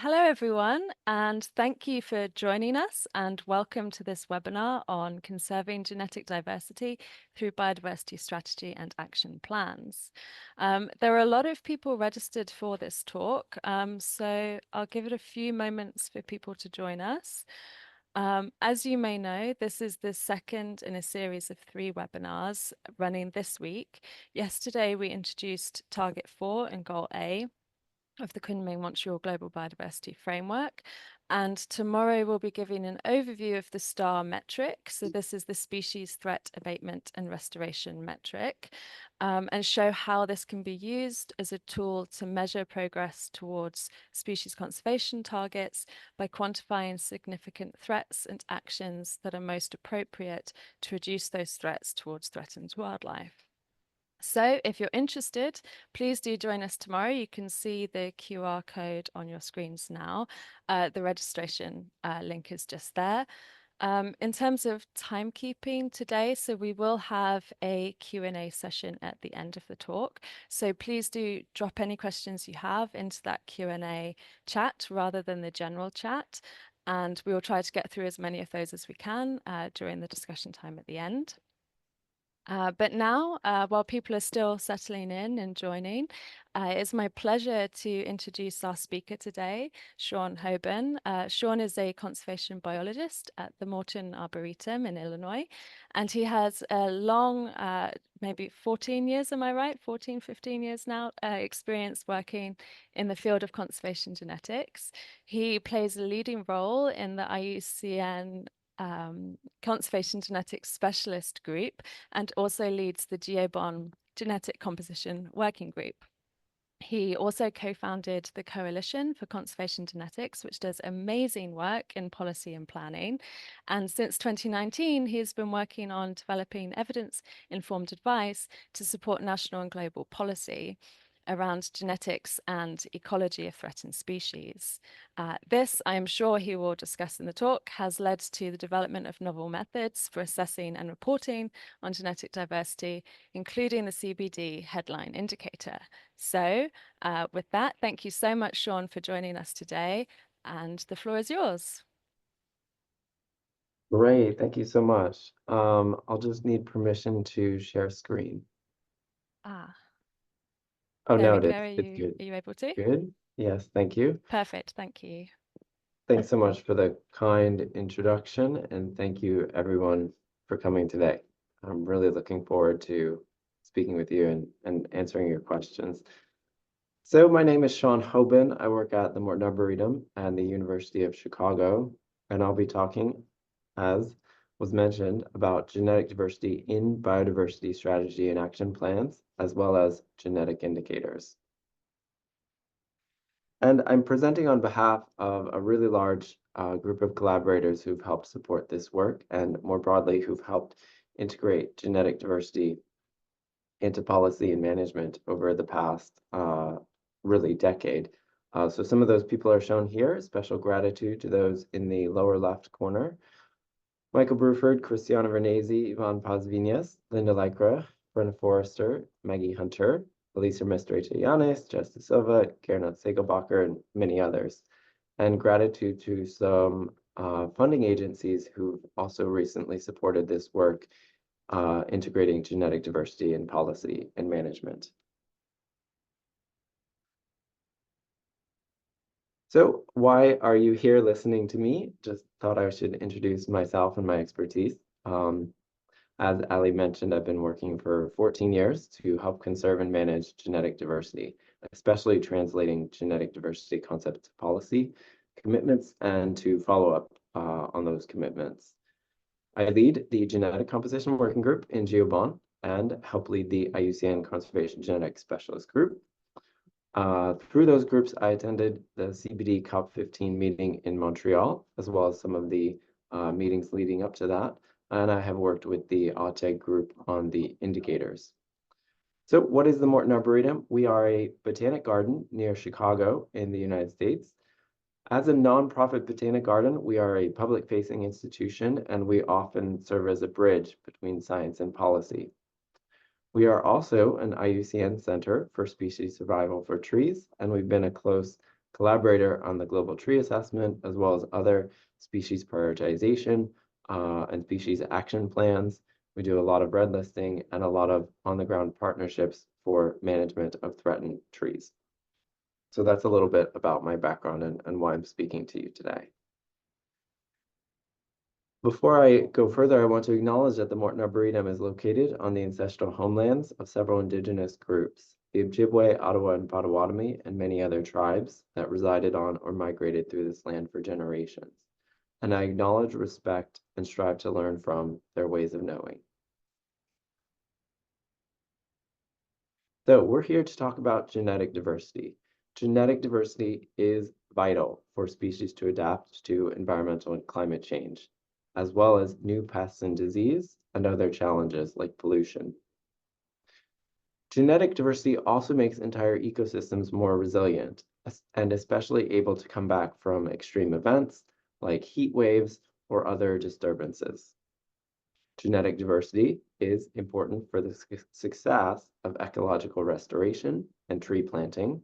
Hello, everyone, and thank you for joining us, and welcome to this webinar on conserving genetic diversity through biodiversity strategy and action plans. There are a lot of people registered for this talk, so I'll give it a few moments for people to join us. As you may know, this is the second in a series of 3 webinars running this week. Yesterday, we introduced Target 4 and Goal A of the Kunming-Montreal Global Biodiversity Framework. And tomorrow we'll be giving an overview of the STAR metric. So this is the Species Threat Abatement and Restoration metric, and show how this can be used as a tool to measure progress towards species conservation targets by quantifying significant threats and actions that are most appropriate to reduce those threats towards threatened wildlife. So if you're interested, please do join us tomorrow. You can see the QR code on your screens now. The registration link is just there. In terms of timekeeping today, so we will have a Q&A session at the end of the talk. So please do drop any questions you have into that Q&A chat rather than the general chat. And we will try to get through as many of those as we can during the discussion time at the end. But now, while people are still settling in and joining, it's my pleasure to introduce our speaker today, Sean Hoban. Sean is a conservation biologist at the Morton Arboretum in Illinois, and he has a long, maybe 14 years, am I right? 14, 15 years now, experience working in the field of conservation genetics. He plays a leading role in the IUCN Conservation Genetics Specialist Group, and also leads the GeoBon Genetic Composition Working Group. He also co-founded the Coalition for Conservation Genetics, which does amazing work in policy and planning. And since 2019, he's been working on developing evidence-informed advice to support national and global policy around genetics and ecology of threatened species. This, I am sure he will discuss in the talk, has led to the development of novel methods for assessing and reporting on genetic diversity, including the CBD Headline Indicator. So with that, thank you so much, Sean, for joining us today, and the floor is yours. Great, thank you so much. I'll just need permission to share screen. Oh, There no, we go. it's good. Are you able to? Good. Yes, thank you. Perfect. Thank you. Thanks so much for the kind introduction, and thank you everyone for coming today. I'm really looking forward to speaking with you and answering your questions. So my name is Sean Hoban. I work at the Morton Arboretum and the University of Chicago, and I'll be talking, as was mentioned, about genetic diversity in biodiversity strategy and action plans, as well as genetic indicators. And I'm presenting on behalf of a really large group of collaborators who've helped support this work, and more broadly, who've helped integrate genetic diversity into policy and management over the past really decade. So some of those people are shown here. Special gratitude to those in the lower left corner: Michael Bruford, Cristiano Vernese, Ivan Pazvinas, Linda Lycra, Brenna Forrester, Maggie Hunter, Elisa Mestre-Yanes, Jessica Silva, Gernot Segelbacher, and many others. And gratitude to some funding agencies who've also recently supported this work, integrating genetic diversity in policy and management. So why are you here listening to me? Just thought I should introduce myself and my expertise. As Ali mentioned, I've been working for 14 years to help conserve and manage genetic diversity, especially translating genetic diversity concepts to policy commitments and to follow up on those commitments. I lead the Genetic Composition Working Group in GeoBon and help lead the IUCN Conservation Genetics Specialist Group. Through those groups, I attended the CBD COP15 meeting in Montreal, as well as some of the meetings leading up to that. And I have worked with the AUTEG group on the indicators. So what is the Morton Arboretum? We are a botanic garden near Chicago in the United States. As a nonprofit botanic garden, we are a public-facing institution, and we often serve as a bridge between science and policy. We are also an IUCN Center for Species Survival for Trees, and we've been a close collaborator on the global tree assessment, as well as other species prioritization and species action plans. We do a lot of red listing and a lot of on-the-ground partnerships for management of threatened trees. So that's a little bit about my background and why I'm speaking to you today. Before I go further, I want to acknowledge that the Morton Arboretum is located on the ancestral homelands of several indigenous groups, the Ojibwe, Ottawa, and Potawatomi, and many other tribes that resided on or migrated through this land for generations. And I acknowledge, respect, and strive to learn from their ways of knowing. So we're here to talk about genetic diversity. Genetic diversity is vital for species to adapt to environmental and climate change, as well as new pests and disease and other challenges like pollution. Genetic diversity also makes entire ecosystems more resilient and especially able to come back from extreme events like heat waves or other disturbances. Genetic diversity is important for the success of ecological restoration and tree planting,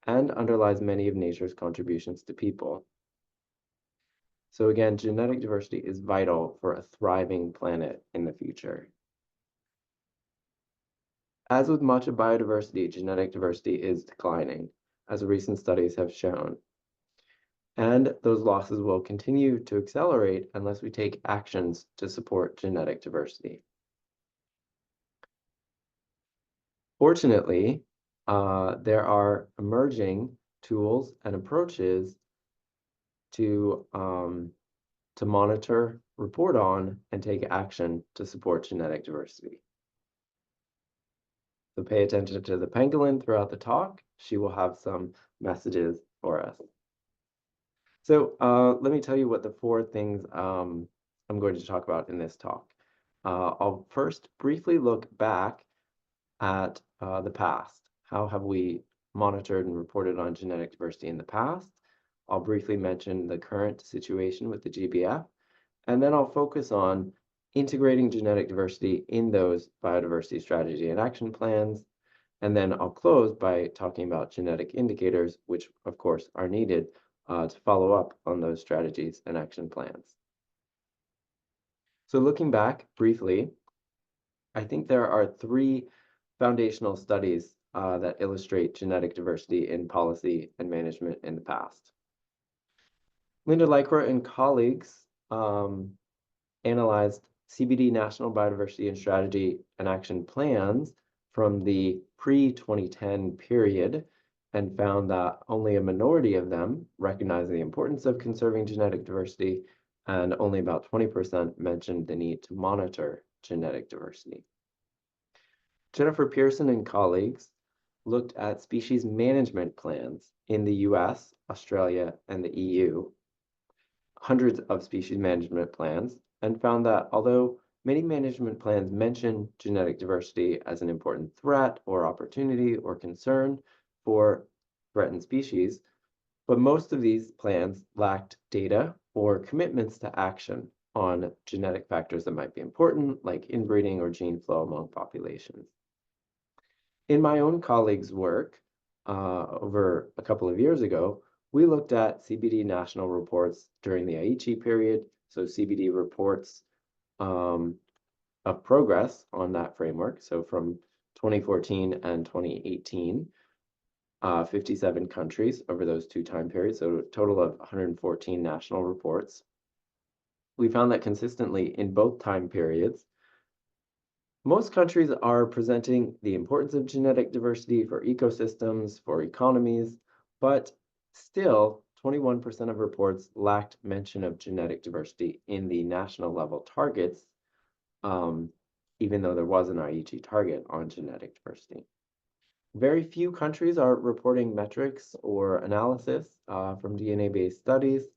and underlies many of nature's contributions to people. So again, genetic diversity is vital for a thriving planet in the future. As with much of biodiversity, genetic diversity is declining, as recent studies have shown. And those losses will continue to accelerate unless we take actions to support genetic diversity. Fortunately, there are emerging tools and approaches to monitor, report on, and take action to support genetic diversity. So pay attention to the pangolin throughout the talk. She will have some messages for us. So let me tell you what the 4 things I'm going to talk about in this talk. I'll first briefly look back at the past. How have we monitored and reported on genetic diversity in the past? I'll briefly mention the current situation with the GBF, and then I'll focus on integrating genetic diversity in those biodiversity strategy and action plans. And then I'll close by talking about genetic indicators, which of course are needed to follow up on those strategies and action plans. So looking back briefly, I think there are 3 foundational studies that illustrate genetic diversity in policy and management in the past. Linda Lycra and colleagues analyzed CBD National Biodiversity and Strategy and Action Plans from the pre-2010 period and found that only a minority of them recognized the importance of conserving genetic diversity, and only about 20% mentioned the need to monitor genetic diversity. Jennifer Pearson and colleagues looked at species management plans in the US, Australia, and the EU, hundreds of species management plans, and found that although many management plans mention genetic diversity as an important threat or opportunity or concern for threatened species, but most of these plans lacked data or commitments to action on genetic factors that might be important, like inbreeding or gene flow among populations. In my own colleagues' work over a couple of years ago, we looked at CBD national reports during the Aichi period, so CBD reports of progress on that framework. So from 2014 and 2018, 57 countries over those 2 time periods, so a total of 114 national reports. We found that consistently in both time periods, most countries are presenting the importance of genetic diversity for ecosystems, for economies, but still 21% of reports lacked mention of genetic diversity in the national level targets, even though there was an Aichi target on genetic diversity. Very few countries are reporting metrics or analysis from DNA-based studies.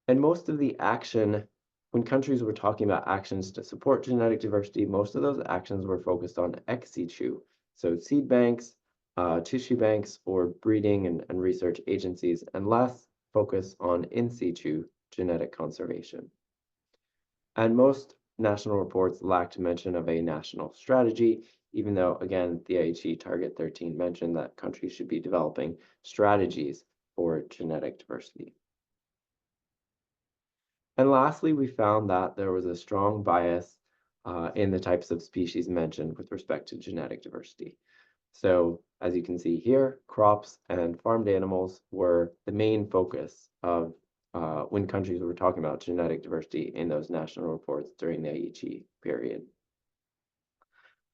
And most of the action, when countries were talking about actions to support genetic diversity, most of those actions were focused on ex situ, so seed banks, tissue banks, or breeding and research agencies, and less focus on in situ genetic conservation. And most national reports lacked mention of a national strategy, even though, again, the Aichi Target 13 mentioned that countries should be developing strategies for genetic diversity. And lastly, we found that there was a strong bias in the types of species mentioned with respect to genetic diversity. So as you can see here, crops and farmed animals were the main focus of when countries were talking about genetic diversity in those national reports during the Aichi period.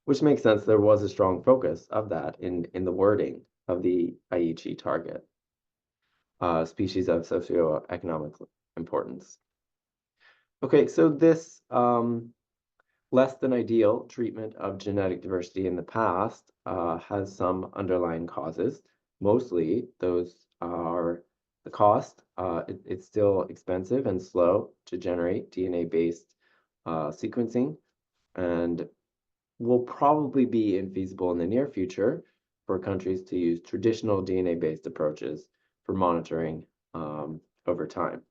Which makes sense, there was a strong focus of that in the wording of the Aichi target, species of socioeconomic importance. Okay, so this less than ideal treatment of genetic diversity in the past has some underlying causes. Mostly those are the cost. It's still expensive and slow to generate DNA-based sequencing, and will probably be infeasible in the near future for countries to use traditional DNA-based approaches for monitoring over time.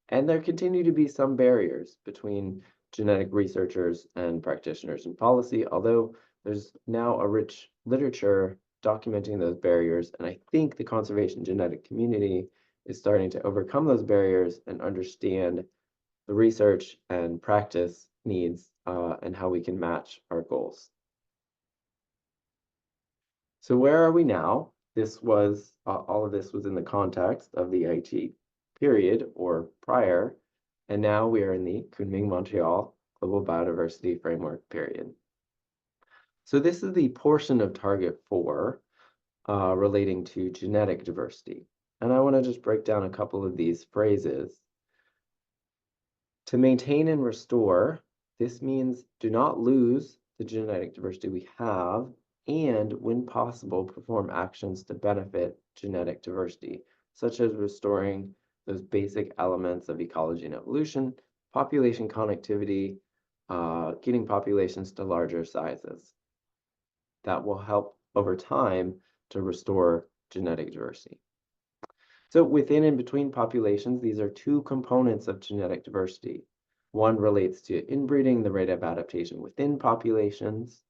And there continue to be some barriers between genetic researchers and practitioners in policy, although there's now a rich literature documenting those barriers, and I think the conservation genetic community is starting to overcome those barriers and understand the research and practice needs and how we can match our goals. So where are we now? This was all of this was in the context of the Aichi period or prior, and now we are in the Kunming-Montreal Global Biodiversity Framework period. So this is the portion of Target 4 relating to genetic diversity. And I want to just break down a couple of these phrases. To maintain and restore, this means do not lose the genetic diversity we have, and when possible, perform actions to benefit genetic diversity, such as restoring those basic elements of ecology and evolution, population connectivity, getting populations to larger sizes. That will help over time to restore genetic diversity. So within and between populations, these are two components of genetic diversity. One relates to inbreeding, the rate of adaptation within populations.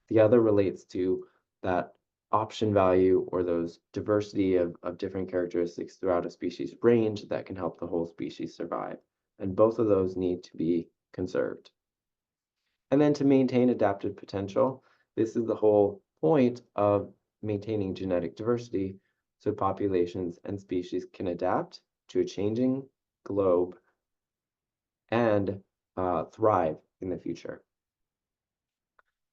The other relates to that option value or those diversity of different characteristics throughout a species range that can help the whole species survive. And both of those need to be conserved. And then to maintain adaptive potential, this is the whole point of maintaining genetic diversity, so populations and species can adapt to a changing globe and thrive in the future.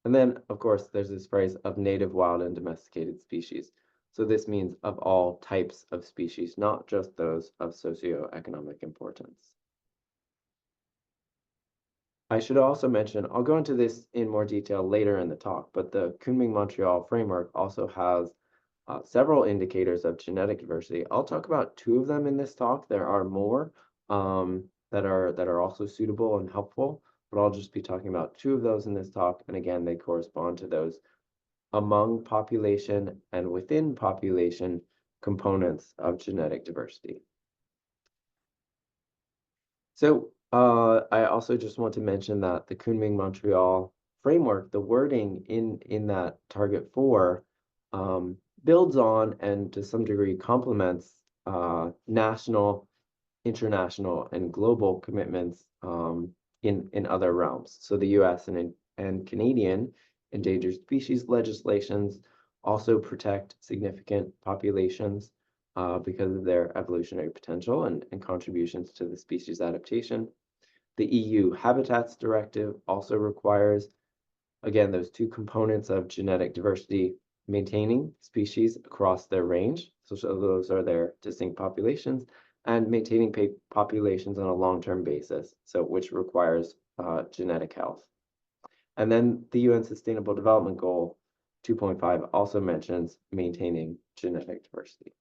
And then, of course, there's this phrase of native, wild, and domesticated species. So this means of all types of species, not just those of socioeconomic importance. I should also mention, I'll go into this in more detail later in the talk, but the Kunming-Montreal framework also has several indicators of genetic diversity. I'll talk about two of them in this talk. There are more that are also suitable and helpful, but I'll just be talking about two of those in this talk. And again, they correspond to those among population and within population components of genetic diversity. So I also just want to mention that the Kunming-Montreal framework, the wording in that Target 4 builds on and to some degree complements national, international, and global commitments in other realms. So the US and Canadian endangered species legislations also protect significant populations because of their evolutionary potential and contributions to the species adaptation. The EU Habitats Directive also requires, again, those two components of genetic diversity, maintaining species across their range, so those are their distinct populations, and maintaining populations on a long-term basis, so which requires genetic health. And then the UN Sustainable Development Goal 2.5 also mentions maintaining genetic diversity.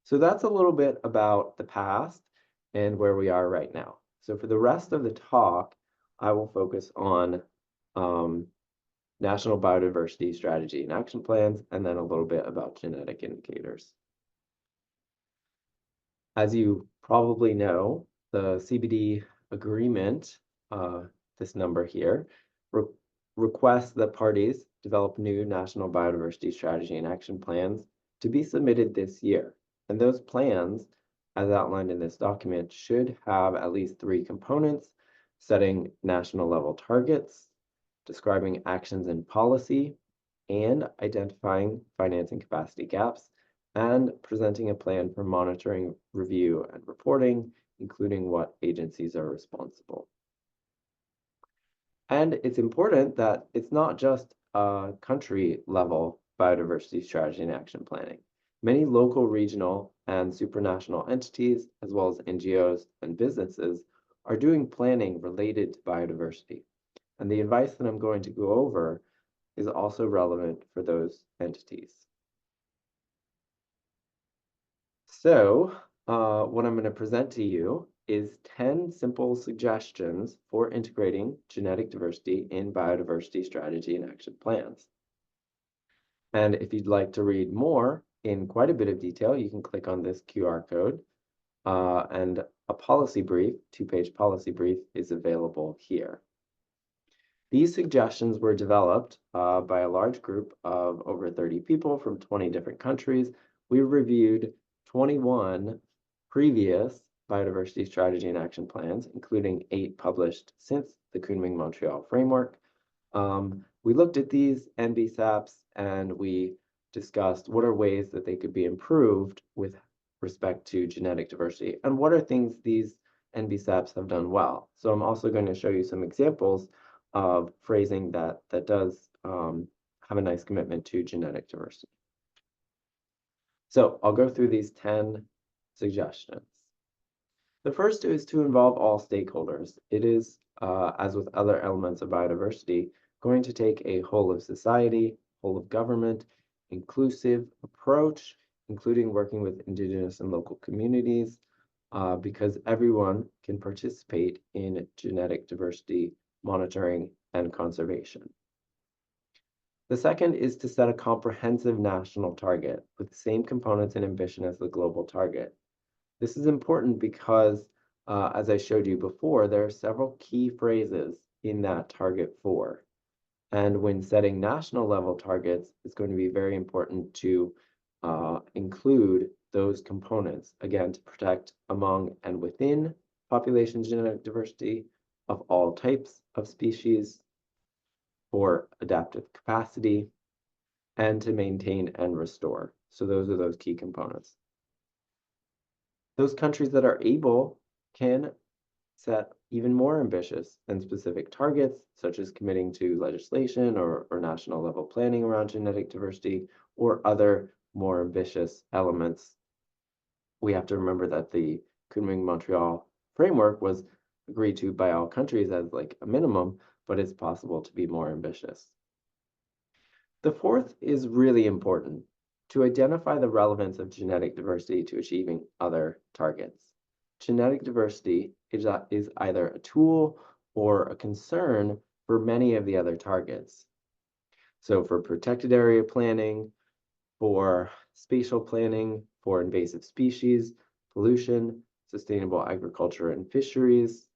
So that's a little bit about the past and where we are right now. So for the rest of the talk, I will focus on national biodiversity strategy and action plans, and then a little bit about genetic indicators. As you probably know, the CBD agreement, this number here, requests that parties develop new national biodiversity strategy and action plans to be submitted this year. And those plans, as outlined in this document, should have at least 3 components: setting national level targets, describing actions and policy, and identifying financing capacity gaps, and presenting a plan for monitoring, review, and reporting, including what agencies are responsible. And it's important that it's not just a country level biodiversity strategy and action planning. Many local, regional, and supranational entities, as well as NGOs and businesses, are doing planning related to biodiversity. And the advice that I'm going to go over is also relevant for those entities. So, what I'm going to present to you is 10 simple suggestions for integrating genetic diversity in biodiversity strategy and action plans. And if you'd like to read more in quite a bit of detail, you can click on this QR code, and a policy brief, 2-page policy brief, is available here. These suggestions were developed by a large group of over 30 people from 20 different countries. We reviewed 21 previous biodiversity strategy and action plans, including 8 published since the Kunming-Montreal framework. We looked at these NBSAPs and we discussed what are ways that they could be improved with respect to genetic diversity and what are things these NBSAPs have done well. So I'm also going to show you some examples of phrasing that does have a nice commitment to genetic diversity. So I'll go through these 10 suggestions. The first is to involve all stakeholders. It is, as with other elements of biodiversity, going to take a whole of society, whole of government, inclusive approach, including working with Indigenous and local communities, because everyone can participate in genetic diversity monitoring and conservation. The second is to set a comprehensive national target with the same components and ambition as the global target. This is important because, as I showed you before, there are several key phrases in that target 4. And when setting national level targets, it's going to be very important to include those components, again, to protect among and within population genetic diversity of all types of species, for adaptive capacity, and to maintain and restore. So those are those key components. Those countries that are able can set even more ambitious and specific targets, such as committing to legislation or national level planning around genetic diversity or other more ambitious elements. We have to remember that the Kunming-Montreal framework was agreed to by all countries as like a minimum, but it's possible to be more ambitious. The fourth is really important: to identify the relevance of genetic diversity to achieving other targets. Genetic diversity is either a tool or a concern for many of the other targets. So for protected area planning, for spatial planning, for invasive species, pollution, sustainable agriculture and fisheries,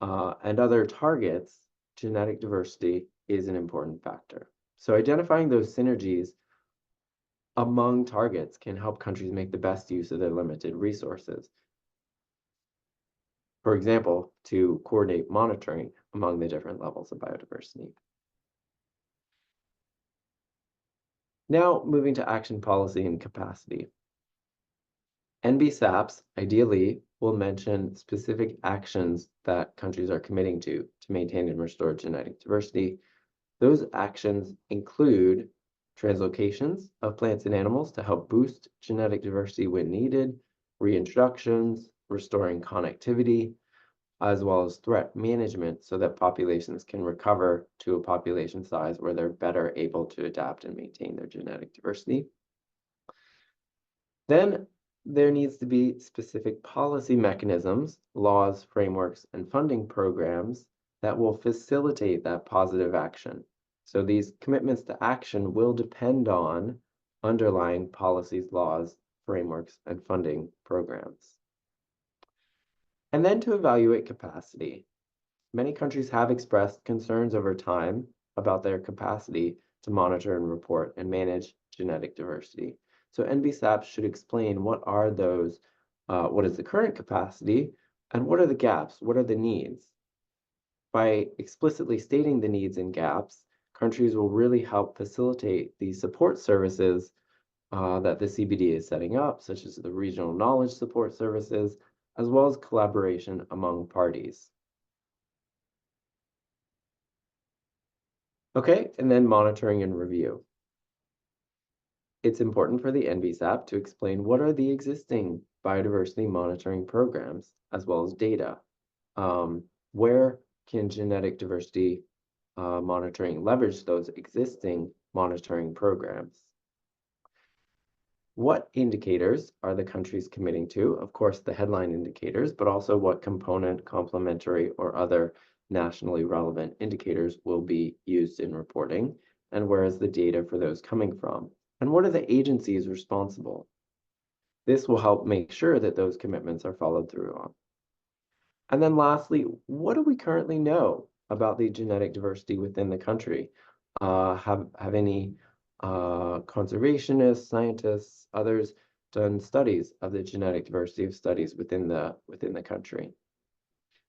and other targets, genetic diversity is an important factor. So identifying those synergies among targets can help countries make the best use of their limited resources. For example, to coordinate monitoring among the different levels of biodiversity. Now, moving to action policy and capacity. NBSAPs ideally will mention specific actions that countries are committing to maintain and restore genetic diversity. Those actions include translocations of plants and animals to help boost genetic diversity when needed, reintroductions, restoring connectivity, as well as threat management so that populations can recover to a population size where they're better able to adapt and maintain their genetic diversity. Then there needs to be specific policy mechanisms, laws, frameworks, and funding programs that will facilitate that positive action. So these commitments to action will depend on underlying policies, laws, frameworks, and funding programs. And then to evaluate capacity. Many countries have expressed concerns over time about their capacity to monitor and report and manage genetic diversity. So NBSAPs should explain what are those, what is the current capacity, and what are the gaps, what are the needs. By explicitly stating the needs and gaps, countries will really help facilitate the support services that the CBD is setting up, such as the regional knowledge support services, as well as collaboration among parties. Okay, and then monitoring and review. It's important for the NBSAP to explain what are the existing biodiversity monitoring programs, as well as data. Where can genetic diversity monitoring leverage those existing monitoring programs? What indicators are the countries committing to? Of course, the headline indicators, but also what component, complementary, or other nationally relevant indicators will be used in reporting, and where is the data for those coming from? And what are the agencies responsible? This will help make sure that those commitments are followed through on. And then lastly, what do we currently know about the genetic diversity within the country? Have any conservationists, scientists, others done studies of the genetic diversity of studies within the country?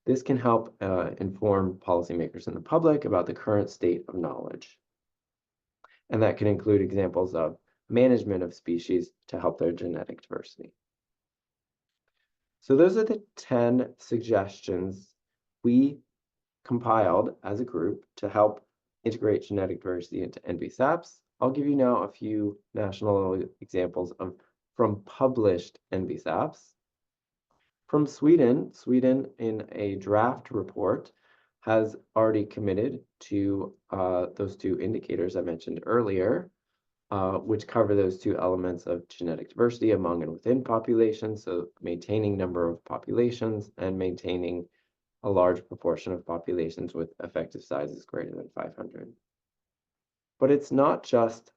This can help inform policymakers and the public about the current state of knowledge. And that can include examples of management of species to help their genetic diversity. So those are the 10 suggestions we compiled as a group to help integrate genetic diversity into NBSAPs. I'll give you now a few national examples from published NBSAPs. From Sweden in a draft report has already committed to those two indicators I mentioned earlier, which cover those two elements of genetic diversity among and within populations, so maintaining number of populations and maintaining a large proportion of populations with effective sizes greater than 500. But it's not just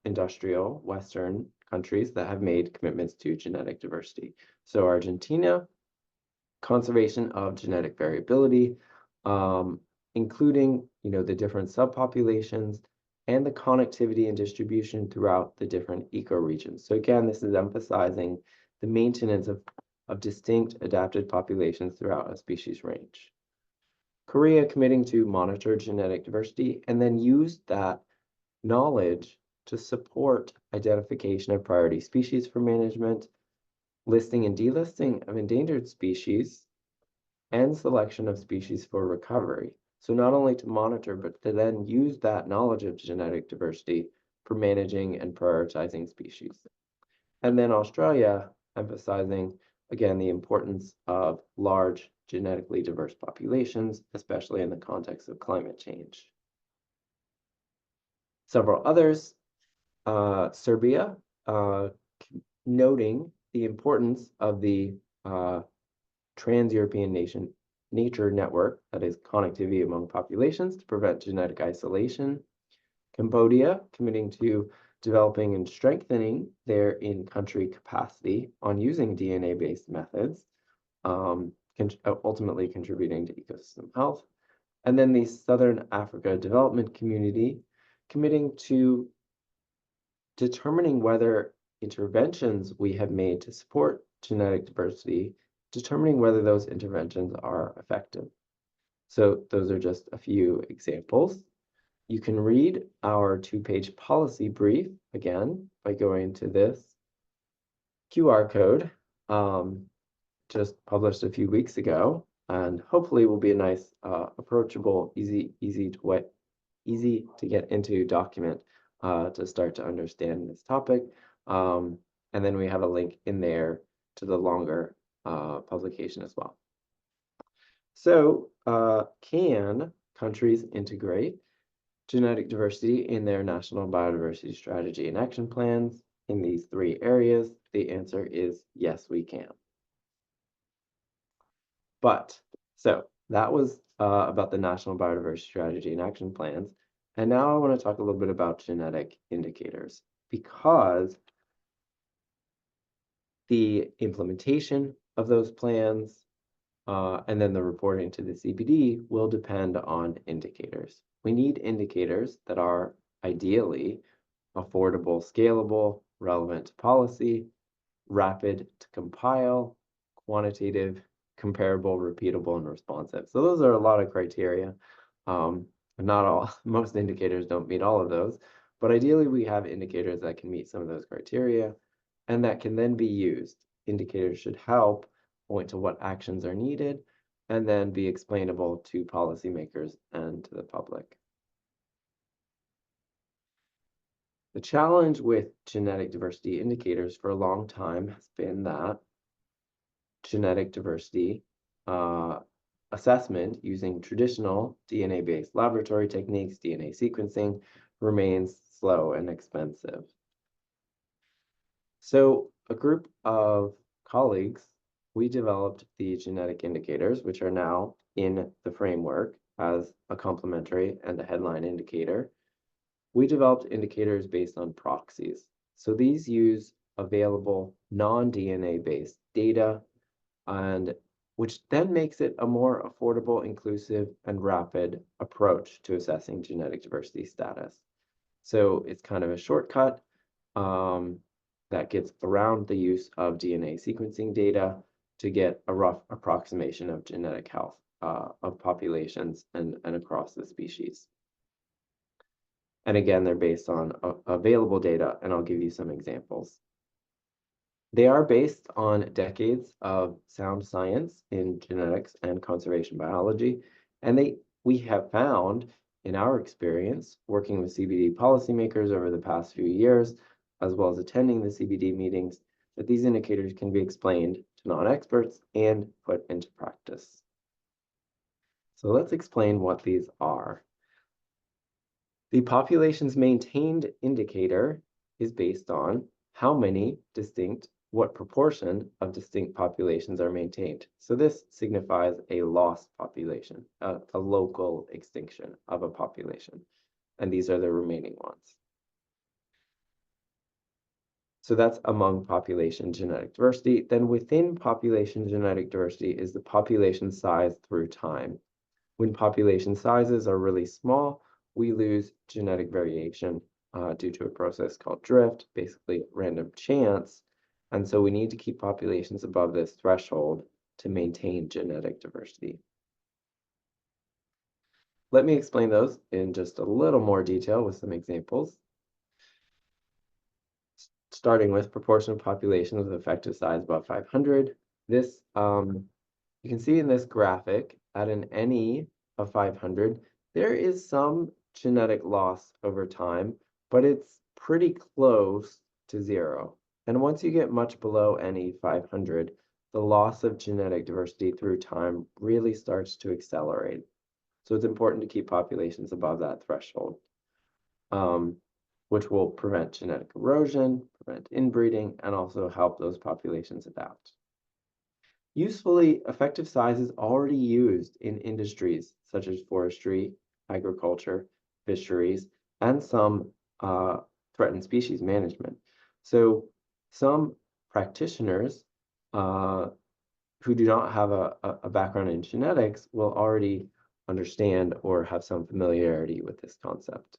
industrial Western countries that have made commitments to genetic diversity. So Argentina, conservation of genetic variability, including the different subpopulations and the connectivity and distribution throughout the different ecoregions. So again, this is emphasizing the maintenance of distinct adapted populations throughout a species range. Korea committing to monitor genetic diversity and then use that knowledge to support identification of priority species for management, listing and delisting of endangered species, and selection of species for recovery. So not only to monitor, but to then use that knowledge of genetic diversity for managing and prioritizing species. And then Australia emphasizing, again, the importance of large genetically diverse populations, especially in the context of climate change. Several others, Serbia, noting the importance of the Trans-European Nature Network, that is connectivity among populations to prevent genetic isolation. Cambodia committing to developing and strengthening their in-country capacity on using DNA-based methods, ultimately contributing to ecosystem health. And then the Southern Africa Development Community committing to determining whether interventions we have made to support genetic diversity, determining whether those interventions are effective. So those are just a few examples. You can read our 2-page policy brief, again, by going to this QR code, just published a few weeks ago, and hopefully will be a nice, approachable, easy to get into document to start to understand this topic. And then we have a link in there to the longer publication as well. So can countries integrate genetic diversity in their national biodiversity strategy and action plans in these 3 areas? The answer is yes, we can. But so that was about the national biodiversity strategy and action plans. And now I want to talk a little bit about genetic indicators, because the implementation of those plans and then the reporting to the CBD will depend on indicators. we need indicators that are ideally affordable, scalable, relevant to policy, rapid to compile, quantitative, comparable, repeatable, and responsive. So those are a lot of criteria. Not all, most indicators don't meet all of those, but ideally we have indicators that can meet some of those criteria and that can then be used. Indicators should help point to what actions are needed and then be explainable to policymakers and to the public. The challenge with genetic diversity indicators for a long time has been that genetic diversity assessment using traditional DNA-based laboratory techniques, DNA sequencing, remains slow and expensive. So a group of colleagues, we developed the genetic indicators, which are now in the framework as a complementary and a headline indicator. We developed indicators based on proxies. So these use available non-DNA based data, and which then makes it a more affordable, inclusive, and rapid approach to assessing genetic diversity status. So it's kind of a shortcut that gets around the use of DNA sequencing data to get a rough approximation of genetic health of populations and across the species. And again, they're based on available data, and I'll give you some examples. They are based on decades of sound science in genetics and conservation biology, and we have found, in our experience, working with CBD policymakers over the past few years, as well as attending the CBD meetings, that these indicators can be explained to non-experts and put into practice. So let's explain what these are. The populations maintained indicator is based on what proportion of distinct populations are maintained. So this signifies a lost population, a local extinction of a population. And these are the remaining ones. So that's among population genetic diversity. Then within population genetic diversity is the population size through time. When population sizes are really small, we lose genetic variation due to a process called drift, basically random chance. And so we need to keep populations above this threshold to maintain genetic diversity. Let me explain those in just a little more detail with some examples. Starting with proportion of populations with effective size above 500. This, you can see in this graphic, at an NE of 500, there is some genetic loss over time, but it's pretty close to zero. And once you get much below NE 500, the loss of genetic diversity through time really starts to accelerate. So it's important to keep populations above that threshold, which will prevent genetic erosion, prevent inbreeding, and also help those populations adapt. Usefully, effective size is already used in industries such as forestry, agriculture, fisheries, and some threatened species management. So some practitioners who do not have a background in genetics will already understand or have some familiarity with this concept.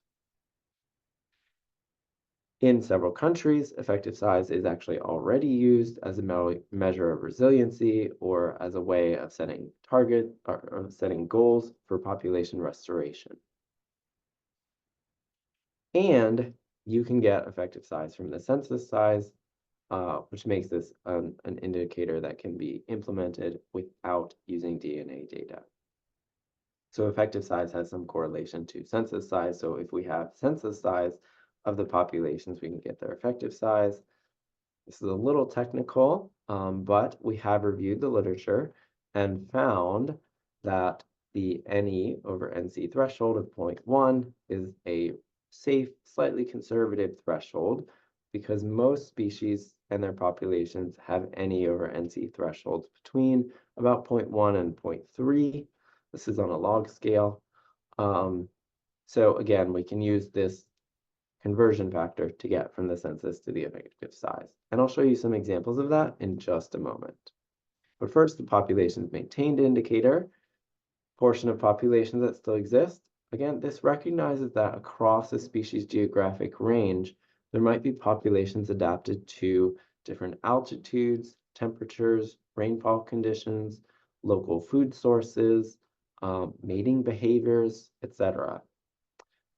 In several countries, effective size is actually already used as a measure of resiliency or as a way of setting targets or setting goals for population restoration. And you can get effective size from the census size, which makes this an indicator that can be implemented without using DNA data. So effective size has some correlation to census size. So if we have census size of the populations, we can get their effective size. This is a little technical, but we have reviewed the literature and found that the NE over NC threshold of 0.1 is a safe, slightly conservative threshold because most species and their populations have NE over NC thresholds between about 0.1 and 0.3. This is on a log scale. So again, we can use this conversion factor to get from the census to the effective size. And I'll show you some examples of that in just a moment. But first, the populations maintained indicator, portion of populations that still exist. Again, this recognizes that across a species' geographic range, there might be populations adapted to different altitudes, temperatures, rainfall conditions, local food sources, mating behaviors, etc.,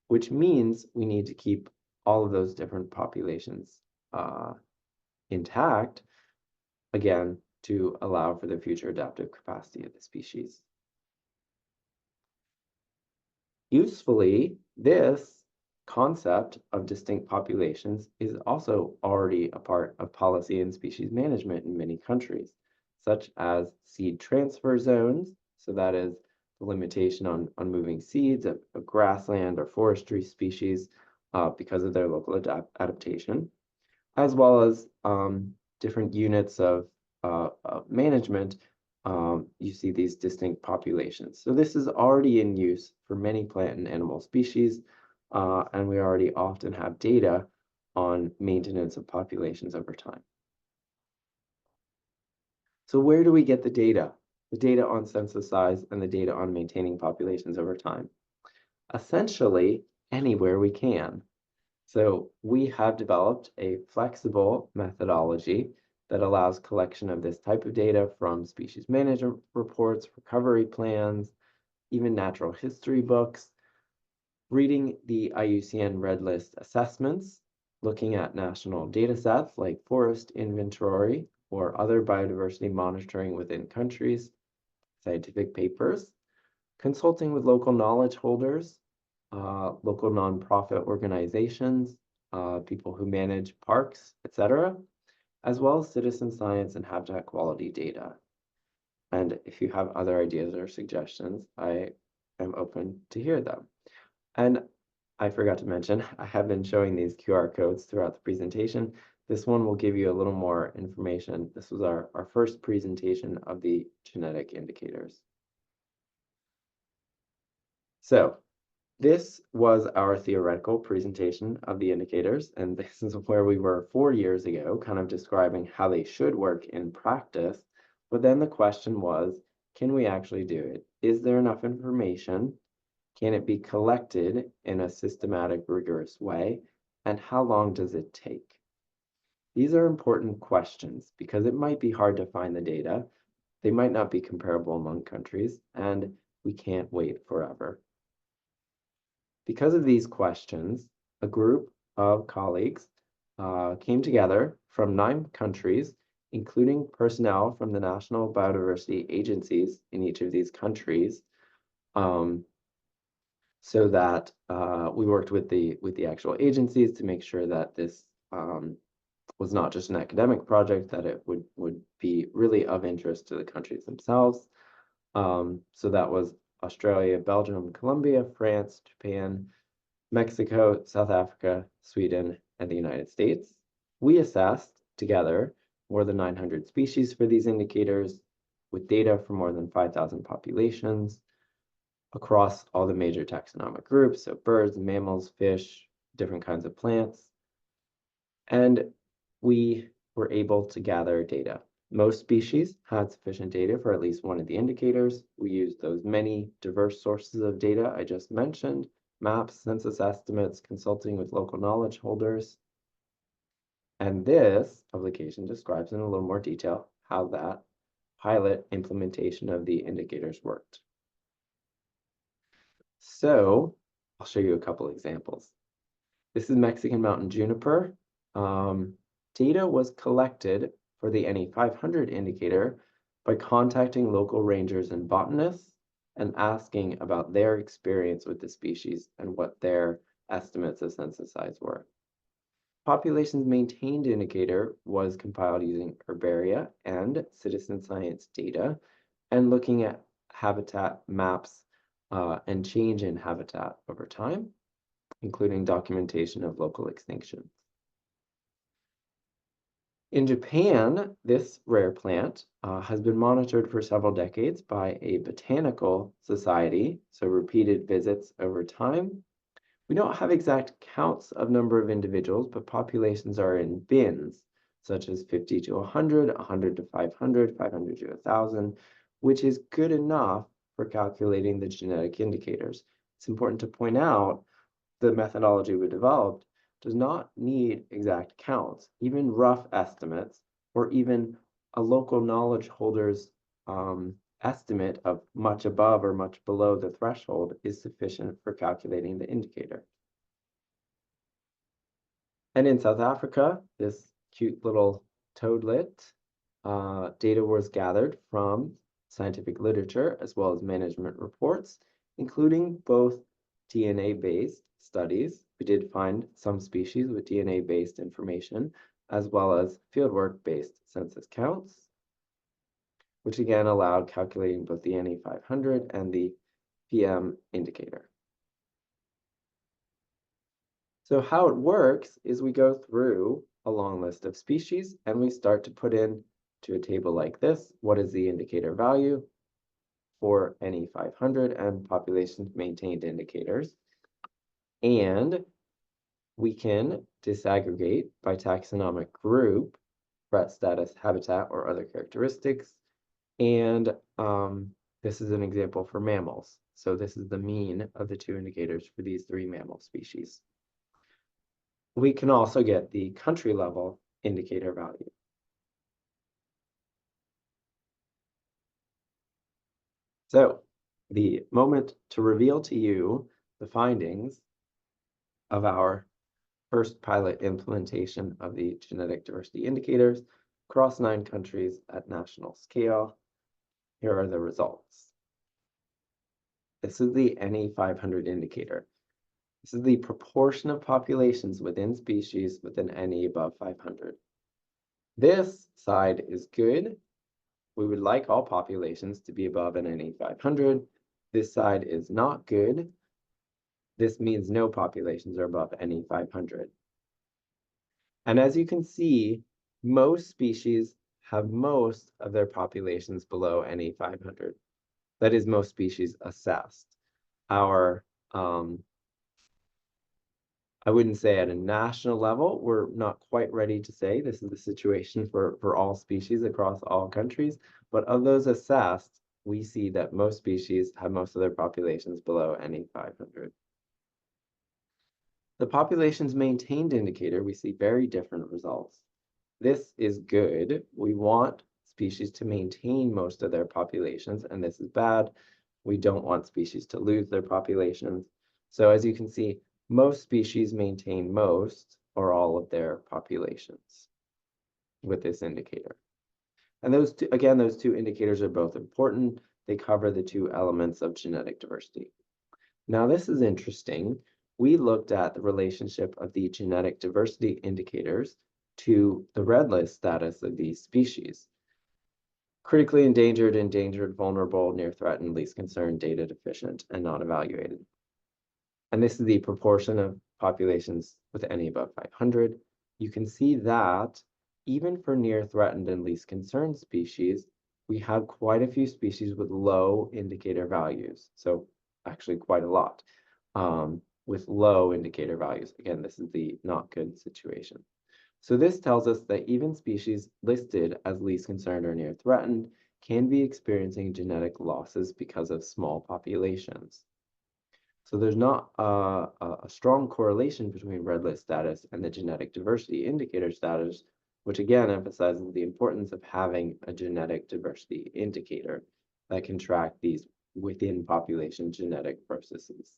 which means we need to keep all of those different populations intact, again, to allow for the future adaptive capacity of the species. Usefully, this concept of distinct populations is also already a part of policy and species management in many countries, such as seed transfer zones. So that is the limitation on moving seeds of grassland or forestry species because of their local adaptation, as well as different units of management. You see these distinct populations. So this is already in use for many plant and animal species, and we already often have data on maintenance of populations over time. So where do we get the data? The data on census size and the data on maintaining populations over time? Essentially, anywhere we can. So we have developed a flexible methodology that allows collection of this type of data from species management reports, recovery plans, even natural history books, reading the IUCN Red List assessments, looking at national data sets like forest inventory or other biodiversity monitoring within countries, scientific papers, consulting with local knowledge holders, local nonprofit organizations, people who manage parks, etc., as well as citizen science and habitat quality data. And if you have other ideas or suggestions, I am open to hear them. And I forgot to mention, I have been showing these QR codes throughout the presentation. This one will give you a little more information. This was our first presentation of the genetic indicators. So this was our theoretical presentation of the indicators, and this is where we were 4 years ago, kind of describing how they should work in practice. But then the question was, can we actually do it? Is there enough information? Can it be collected in a systematic, rigorous way? And how long does it take? These are important questions because it might be hard to find the data. They might not be comparable among countries, and we can't wait forever. Because of these questions, a group of colleagues came together from 9 countries, including personnel from the national biodiversity agencies in each of these countries, so that we worked with the actual agencies to make sure that this was not just an academic project, that it would be really of interest to the countries themselves. So that was Australia, Belgium, Colombia, France, Japan, Mexico, South Africa, Sweden, and the United States. We assessed together more than 900 species for these indicators with data for more than 5,000 populations across all the major taxonomic groups, so birds, mammals, fish, different kinds of plants. And we were able to gather data. Most species had sufficient data for at least one of the indicators. We used those many diverse sources of data I just mentioned, maps, census estimates, consulting with local knowledge holders. And this publication describes in a little more detail how that pilot implementation of the indicators worked. So I'll show you a couple examples. This is Mexican mountain juniper. Data was collected for the NE500 indicator by contacting local rangers and botanists and asking about their experience with the species and what their estimates of census size were. Populations maintained indicator was compiled using herbaria and citizen science data and looking at habitat maps and change in habitat over time, including documentation of local extinctions. In Japan, this rare plant has been monitored for several decades by a botanical society, so repeated visits over time. We don't have exact counts of number of individuals, but populations are in bins, such as 50 to 100, 100 to 500, 500 to 1,000, which is good enough for calculating the genetic indicators. it's important to point out the methodology we developed does not need exact counts. Even rough estimates or even a local knowledge holder's estimate of much above or much below the threshold is sufficient for calculating the indicator. And in South Africa, this cute little toadlet data was gathered from scientific literature as well as management reports, including both DNA-based studies. We did find some species with DNA-based information, as well as fieldwork-based census counts, which again allowed calculating both the NE500 and the KM indicator. So how it works is we go through a long list of species and we start to put in to a table like this, what is the indicator value for NE500 and populations maintained indicators. And we can disaggregate by taxonomic group, threat status, habitat, or other characteristics. And this is an example for mammals. So this is the mean of the two indicators for these three mammal species. We can also get the country level indicator value. So the moment to reveal to you the findings of our first pilot implementation of the genetic diversity indicators across 9 countries at national scale. Here are the results. This is the NE500 indicator. This is the proportion of populations within species with an NE above 500. This side is good. We would like all populations to be above an NE 500. This side is not good. This means no populations are above NE 500. And as you can see, most species have most of their populations below NE 500. That is, most species assessed. Our I wouldn't say at a national level, we're not quite ready to say this is the situation for all species across all countries, but of those assessed, we see that most species have most of their populations below NE 500. The populations maintained indicator, we see very different results. This is good. We want species to maintain most of their populations, and this is bad. We don't want species to lose their populations. So as you can see, most species maintain most or all of their populations with this indicator. And those two indicators are both important. They cover the two elements of genetic diversity. Now, this is interesting. We looked at the relationship of the genetic diversity indicators to the red list status of these species. Critically endangered, endangered, vulnerable, near threatened, least concerned, data deficient, and not evaluated. And this is the proportion of populations with NE above 500. You can see that even for near threatened and least concerned species, we have quite a few species with low indicator values. So actually quite a lot with low indicator values. Again, this is the not good situation. So this tells us that even species listed as least concerned or near threatened can be experiencing genetic losses because of small populations. So there's not a strong correlation between red list status and the genetic diversity indicator status, which again emphasizes the importance of having a genetic diversity indicator that can track these within population genetic processes.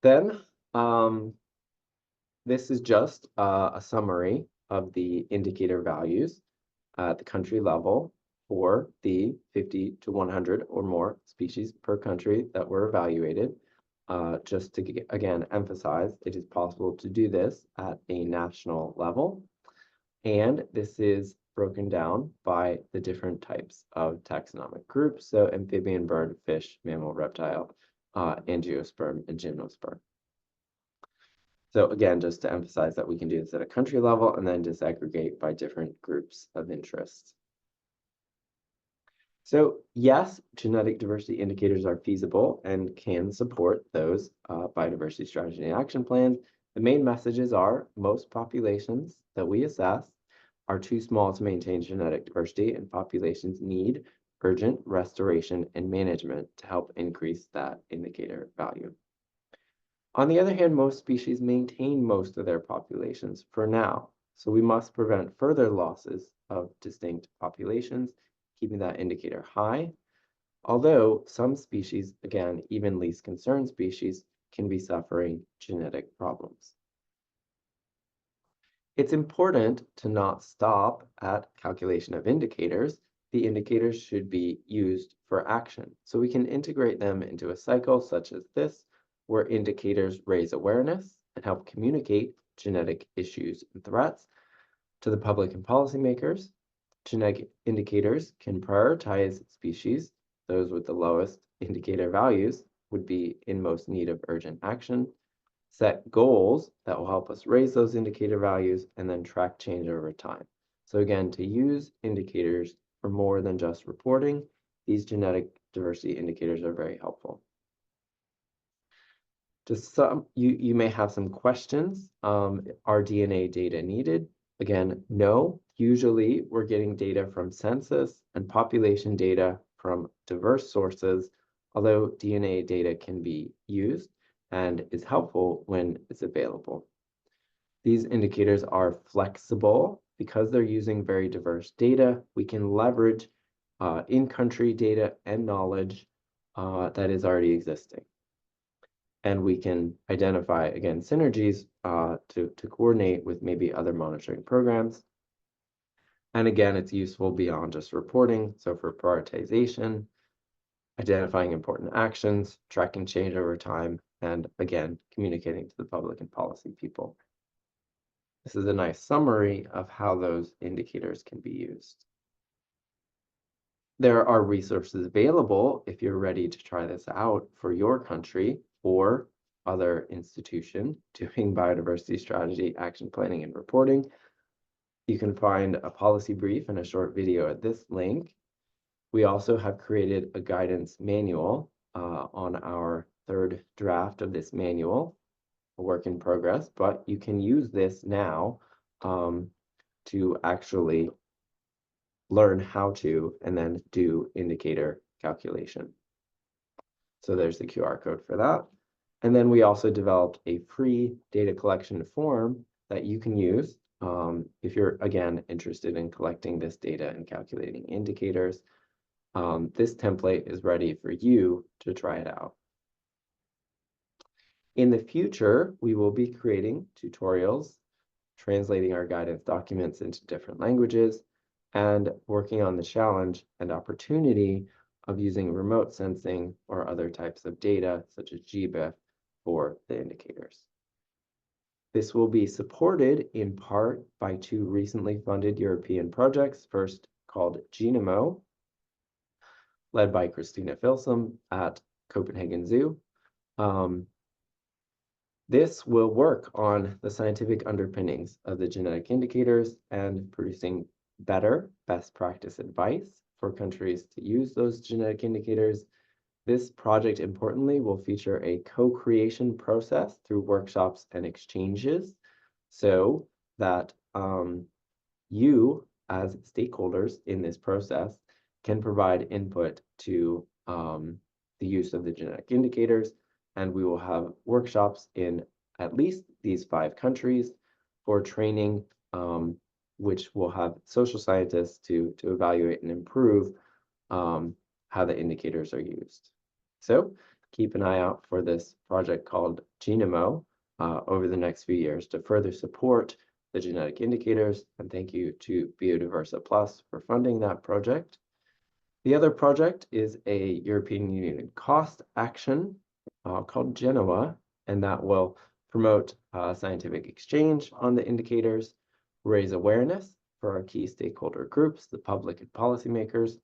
Then this is just a summary of the indicator values at the country level for the 50 to 100 or more species per country that were evaluated. Just to, again, emphasize, it is possible to do this at a national level. And this is broken down by the different types of taxonomic groups. So amphibian, bird, fish, mammal, reptile, angiosperm, and gymnosperm. So again, just to emphasize that we can do this at a country level and then disaggregate by different groups of interest. So yes, genetic diversity indicators are feasible and can support those biodiversity strategy and action plans. The main messages are most populations that we assess are too small to maintain genetic diversity, and populations need urgent restoration and management to help increase that indicator value. On the other hand, most species maintain most of their populations for now, so we must prevent further losses of distinct populations, keeping that indicator high. Although some species, again, even least concerned species, can be suffering genetic problems. It's important to not stop at calculation of indicators. The indicators should be used for action, so we can integrate them into a cycle such as this, where indicators raise awareness and help communicate genetic issues and threats to the public and policymakers. Genetic indicators can prioritize species. Those with the lowest indicator values would be in most need of urgent action, set goals that will help us raise those indicator values, and then track change over time. So again, to use indicators for more than just reporting, these genetic diversity indicators are very helpful. You may have some questions. Are DNA data needed? Again, no. Usually we're getting data from census and population data from diverse sources, although DNA data can be used and is helpful when it's available. These indicators are flexible because they're using very diverse data. We can leverage in-country data and knowledge that is already existing. And we can identify, again, synergies to coordinate with maybe other monitoring programs. And again, it's useful beyond just reporting. So for prioritization, identifying important actions, tracking change over time, and again, communicating to the public and policy people. This is a nice summary of how those indicators can be used. There are resources available if you're ready to try this out for your country or other institution doing biodiversity strategy, action planning, and reporting. You can find a policy brief and a short video at this link. We also have created a guidance manual on our third draft of this manual, a work in progress, but you can use this now to actually learn how to and then do indicator calculation. So there's the QR code for that. And then we also developed a free data collection form that you can use if you're, again, interested in collecting this data and calculating indicators. This template is ready for you to try it out. In the future, we will be creating tutorials, translating our guidance documents into different languages, and working on the challenge and opportunity of using remote sensing or other types of data, such as GBF, for the indicators. This will be supported in part by two recently funded European projects, first called Genemo, led by Christina Filsum at Copenhagen Zoo. This will work on the scientific underpinnings of the genetic indicators and producing better best practice advice for countries to use those genetic indicators. This project, importantly, will feature a co-creation process through workshops and exchanges so that you, as stakeholders in this process, can provide input to the use of the genetic indicators. And we will have workshops in at least these 5 countries for training, which will have social scientists to evaluate and improve how the indicators are used. So keep an eye out for this project called Genemo over the next few years to further support the genetic indicators. And thank you to Biodiversity Plus for funding that project. The other project is a European Union cost action called Genoa, and that will promote scientific exchange on the indicators, raise awareness for our key stakeholder groups, the public and policymakers,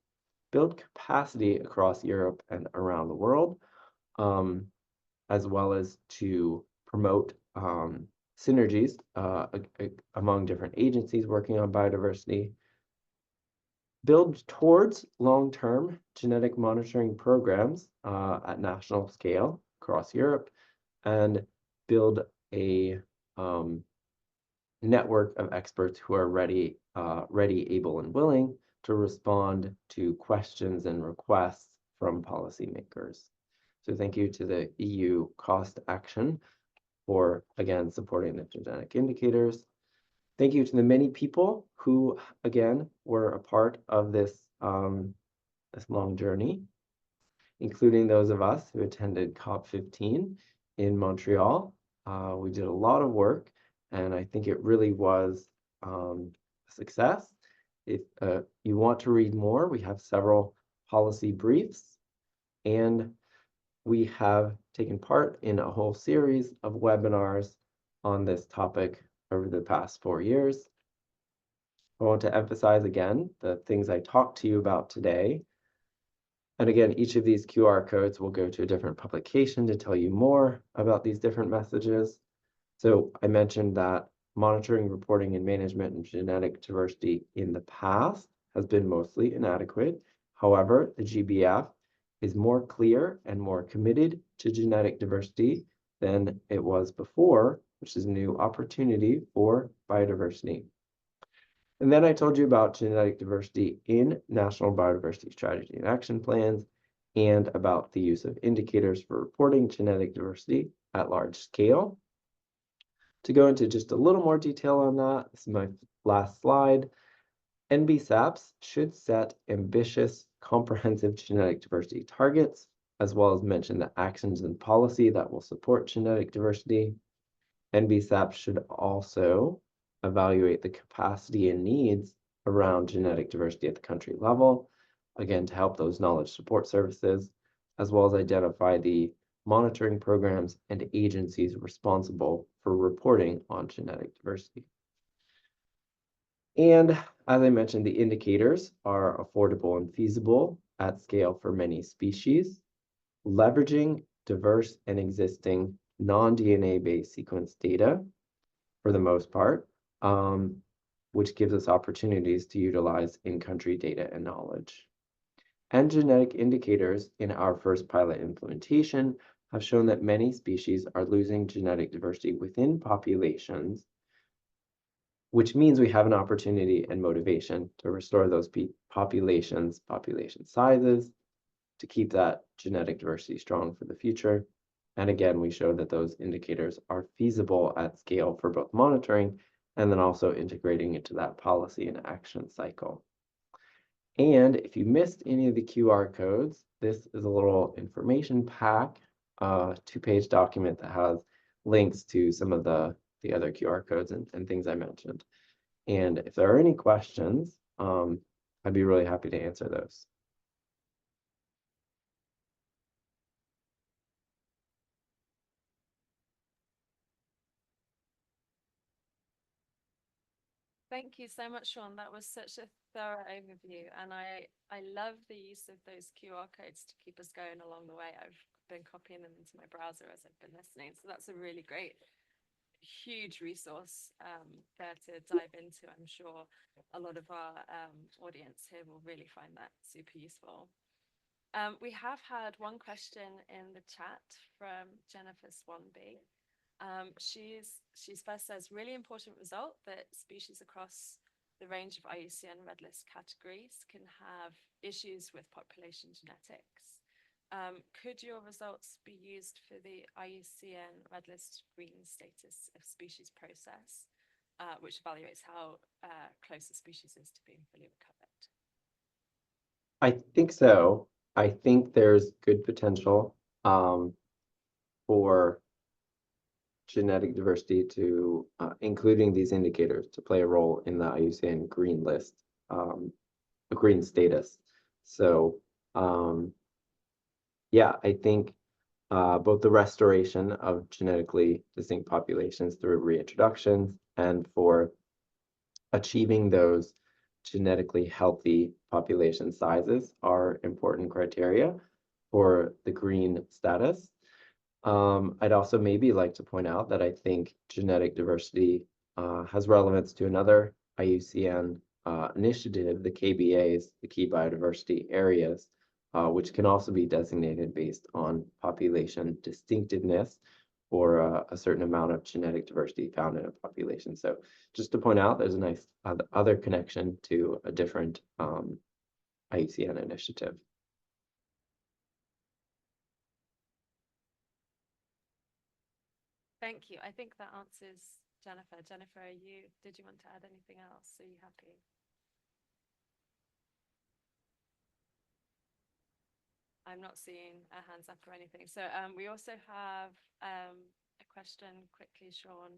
build capacity across Europe and around the world, as well as to promote synergies among different agencies working on biodiversity, build towards long-term genetic monitoring programs at national scale across Europe, and build a network of experts who are ready, able, and willing to respond to questions and requests from policymakers. So thank you to the EU Cost Action for, again, supporting the genetic indicators. Thank you to the many people who, again, were a part of this, this long journey, including those of us who attended COP15 in Montreal. We did a lot of work, and I think it really was a success. If you want to read more, we have several policy briefs, and we have taken part in a whole series of webinars on this topic over the past 4 years. I want to emphasize again the things I talked to you about today. And again, each of these QR codes will go to a different publication to tell you more about these different messages. So I mentioned that monitoring, reporting, and management of genetic diversity in the past has been mostly inadequate. However, the GBF is more clear and more committed to genetic diversity than it was before, which is a new opportunity for biodiversity. And then I told you about genetic diversity in national biodiversity strategy and action plans, and about the use of indicators for reporting genetic diversity at large scale. To go into just a little more detail on that, this is my last slide. NBSAPs should set ambitious, comprehensive genetic diversity targets, as well as mention the actions and policy that will support genetic diversity. NBSAPs should also evaluate the capacity and needs around genetic diversity at the country level, again, to help those knowledge support services, as well as identify the monitoring programs and agencies responsible for reporting on genetic diversity. And as I mentioned, the indicators are affordable and feasible at scale for many species, leveraging diverse and existing non-DNA based sequence data for the most part, which gives us opportunities to utilize in-country data and knowledge. And genetic indicators in our first pilot implementation have shown that many species are losing genetic diversity within populations, which means we have an opportunity and motivation to restore those population sizes, to keep that genetic diversity strong for the future. And again, we showed that those indicators are feasible at scale for both monitoring and then also integrating into that policy and action cycle. And if you missed any of the QR codes, this is a little information pack, 2-page document that has links to some of the other QR codes and things I mentioned. And if there are any questions, I'd be really happy to answer those. Thank you so much, Sean. That was such a thorough overview, and I love the use of those QR codes to keep us going along the way. I've been copying them into my browser as I've been listening, so that's a really great, huge resource there to dive into. I'm sure a lot of our audience here will really find that super useful. We have had one question in the chat from Jennifer Swanby. She's first says, really important result that species across the range of IUCN red list categories can have issues with population genetics. Could your results be used for the IUCN red list green status of species process, which evaluates how close a species is to being fully recovered? I think so. I think there's good potential for genetic diversity to, including these indicators, to play a role in the IUCN green list, green status. So yeah, I think both the restoration of genetically distinct populations through reintroductions and for achieving those genetically healthy population sizes are important criteria for the green status. I'd also maybe like to point out that I think genetic diversity has relevance to another IUCN initiative, the KBAs, the Key Biodiversity Areas, which can also be designated based on population distinctiveness for a certain amount of genetic diversity found in a population. So just to point out, there's a nice other connection to a different IUCN initiative. Thank you. I think that answers Jennifer. Jennifer, did you want to add anything else? Are you happy? I'm not seeing a hands up or anything. So we also have a question quickly, Sean,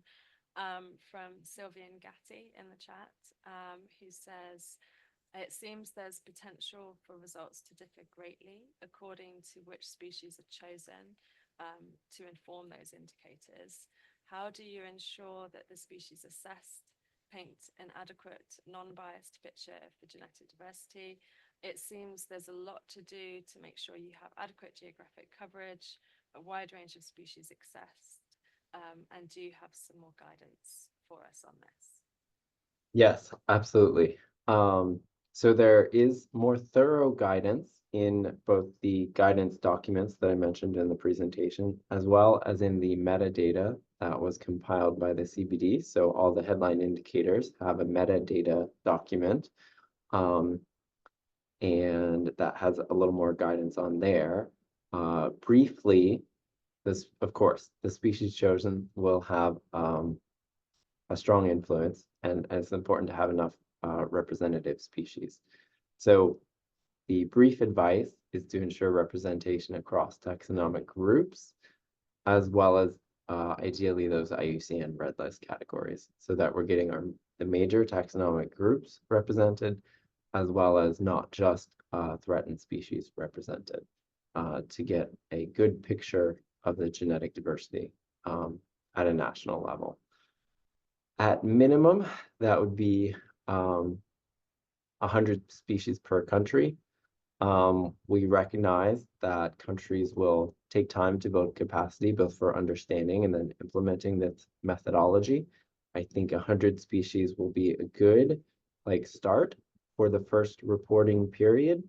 from Sylvian Gatti in the chat, who says, it seems there's potential for results to differ greatly according to which species are chosen to inform those indicators. How do you ensure that the species assessed paint an adequate, non-biased picture of the genetic diversity? It seems there's a lot to do to make sure you have adequate geographic coverage, a wide range of species assessed, and do you have some more guidance for us on this? Yes, absolutely. So there is more thorough guidance in both the guidance documents that I mentioned in the presentation, as well as in the metadata that was compiled by the CBD. So all the headline indicators have a metadata document, and that has a little more guidance on there. Briefly, this, of course, the species chosen will have a strong influence, and it's important to have enough representative species. So the brief advice is to ensure representation across taxonomic groups, as well as ideally those IUCN red list categories, so that we're getting the major taxonomic groups represented, as well as not just threatened species represented, to get a good picture of the genetic diversity at a national level. At minimum, that would be 100 species per country. We recognize that countries will take time to build capacity, both for understanding and then implementing this methodology. I think 100 species will be a good start for the first reporting period.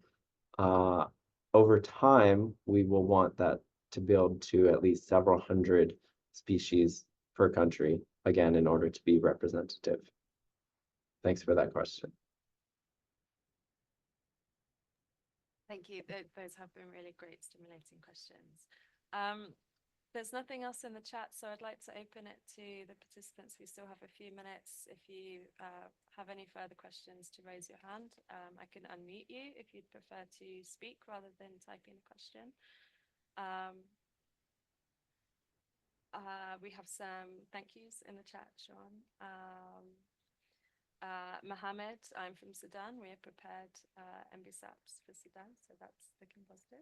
Over time, we will want that to build to at least several hundred species per country, again, in order to be representative. Thanks for that question. Thank you. Those have been really great, stimulating questions. There's nothing else in the chat, so I'd like to open it to the participants. We still have a few minutes. If you have any further questions, to raise your hand. I can unmute you if you'd prefer to speak rather than typing a question. We have some thank yous in the chat, Sean. Mohammed, I'm from Sudan. We have prepared NBSAPs for Sudan, so that's looking positive.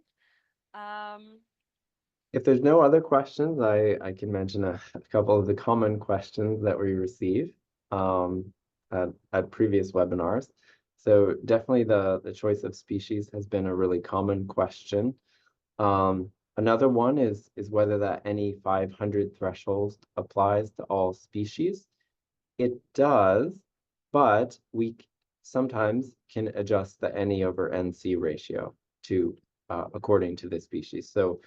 If there's no other questions, I can mention a couple of the common questions that we receive at previous webinars. So definitely the choice of species has been a really common question. Another one is whether that NE 500 threshold applies to all species. It does, but we sometimes can adjust the NE over NC ratio to according to the species. So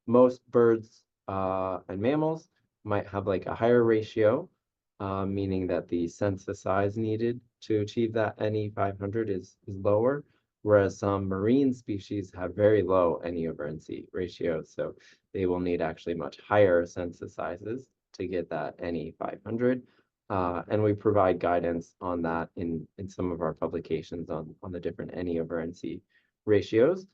most birds and mammals might have a higher ratio, meaning that the census size needed to achieve that NE 500 is lower, whereas some marine species have very low NE over NC ratios, so they will need actually much higher census sizes to get that NE 500. And we provide guidance on that in some of our publications on the different NE over NC ratios.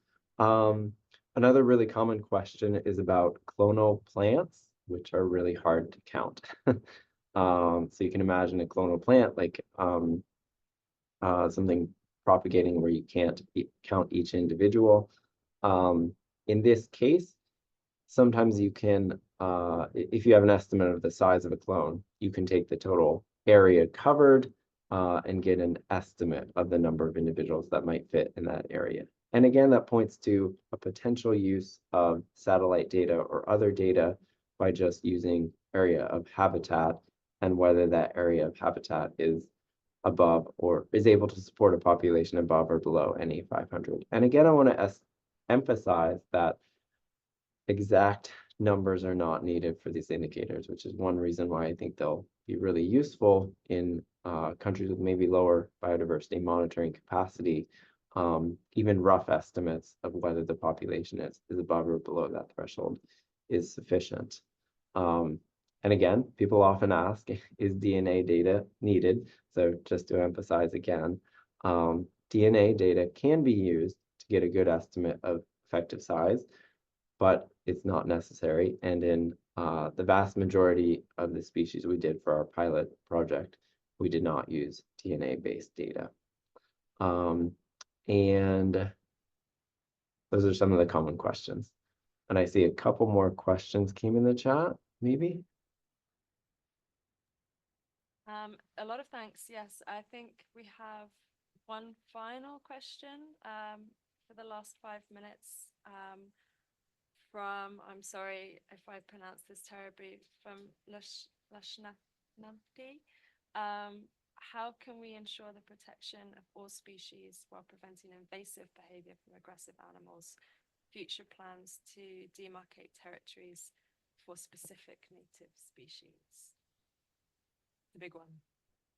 Another really common question is about clonal plants, which are really hard to count. So you can imagine a clonal plant like something propagating where you can't count each individual. In this case, sometimes you can, if you have an estimate of the size of a clone, you can take the total area covered and get an estimate of the number of individuals that might fit in that area. And again, that points to a potential use of satellite data or other data by just using area of habitat and whether that area of habitat is above or is able to support a population above or below NE 500. And again, I want to emphasize that exact numbers are not needed for these indicators, which is one reason why I think they'll be really useful in countries with maybe lower biodiversity monitoring capacity. Even rough estimates of whether the population is above or below that threshold is sufficient. And again, people often ask, is DNA data needed? So just to emphasize again, DNA data can be used to get a good estimate of effective size, but it's not necessary. And in the vast majority of the species we did for our pilot project, we did not use DNA-based data. And those are some of the common questions. And I see a couple more questions came in the chat, maybe. A lot of thanks. Yes, I think we have one final question for the last 5 minutes from, I'm sorry if I pronounce this terribly, from Lashnamti. How can we ensure the protection of all species while preventing invasive behavior from aggressive animals? Future plans to demarcate territories for specific native species? The big one.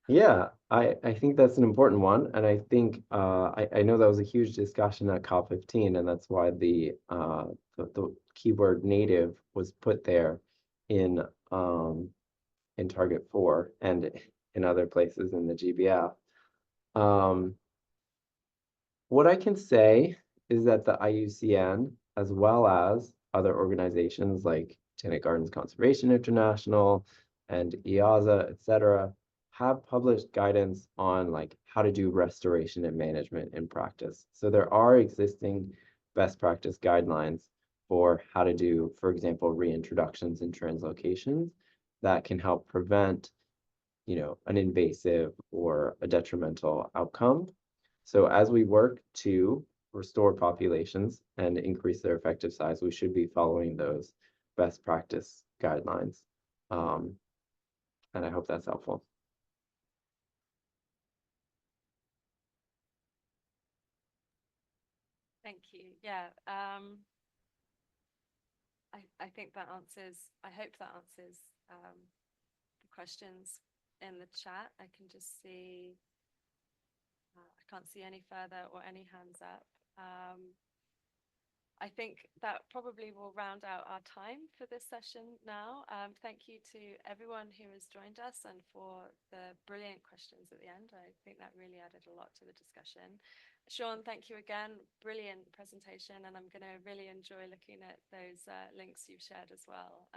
Yeah, I think that's an important one. And I think I know that was a huge discussion at COP15, and that's why the keyword native was put there in Target 4 and in other places in the GBF. What I can say is that the IUCN, as well as other organizations like Botanic Gardens Conservation International and EASA, etc., have published guidance on like how to do restoration and management in practice. So there are existing best practice guidelines for how to do, for example, reintroductions and translocations that can help prevent, an invasive or a detrimental outcome. So as we work to restore populations and increase their effective size, we should be following those best practice guidelines. And I hope that's helpful. Thank you. Yeah. I think that answers, I hope that answers the questions in the chat. I can just see, I can't see any further or any hands up. I think that probably will round out our time for this session now. Thank you to everyone who has joined us and for the brilliant questions at the end. I think that really added a lot to the discussion. Sean, thank you again. Brilliant presentation, and I'm going to really enjoy looking at those links you've shared as well.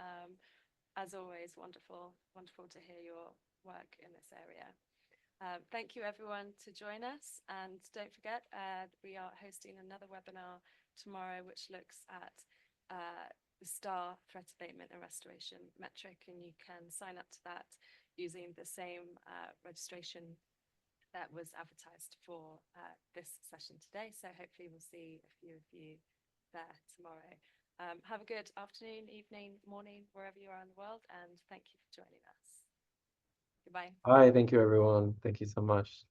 As always, wonderful to hear your work in this area. Thank you everyone to join us, and don't forget we are hosting another webinar tomorrow which looks at the STAR threat abatement and restoration metric, and you can sign up to that using the same registration that was advertised for this session today. So hopefully we'll see a few of you there tomorrow. Have a good afternoon, evening, morning, wherever you are in the world, and thank you for joining us. Goodbye. Hi, thank you everyone. Thank you so much.